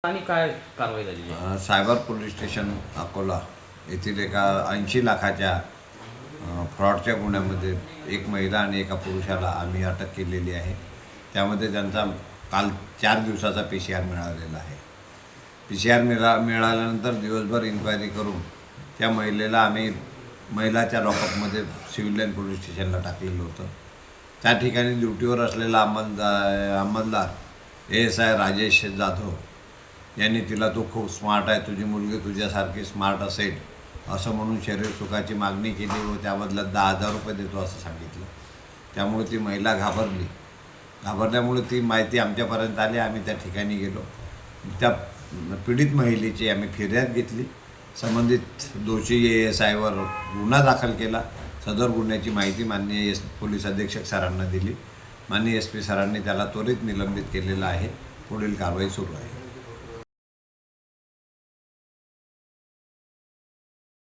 आणि काय कारवाई झाली? सायबर पोलीस स्टेशन अकोला येथील एका 80 लाखाच्या फ्रॉडच्या गुन्ह्यामध्ये एक महिला आणि एका पुरुषाला आम्ही अटक केलेली आहे. त्यामध्ये त्यांचा काल 4 दिवसाचा PCR मिळालेला आहे. PCR मिळाल्यानंतर दिवसभर इन्क्वायरी करून त्या महिलेला आम्ही महिलाच्या लॉकअपमध्ये सिव्हिल लाईन पोलीस स्टेशनला टाकलेलं होतं. त्या ठिकाणी ड्युटीवर असलेला अंमलदार ASI राजेश जाधव यांनी तिला तो खूप स्मार्ट आहे, तुझी मुलगी तुझ्यासारखी स्मार्ट असेल असं म्हणून शरीर सुखाची मागणी केली व त्या बदल्यात 10,000 रुपये देतो असं सांगितलं. त्यामुळे ती महिला घाबरल्यामुळे ती माहिती आमच्यापर्यंत आली. आम्ही त्या ठिकाणी गेलो. त्या पीडित महिलेची आम्ही फिर्याद घेतली. संबंधित दोषी ASIवर गुन्हा दाखल केला. सदर गुन्ह्याची माहिती माननीय पोलीस अधीक्षक सरांना दिली. माननीय SP सरांनी त्याला त्वरित निलंबित केलेलं आहे. पुढील कारवाई सुरू आहे.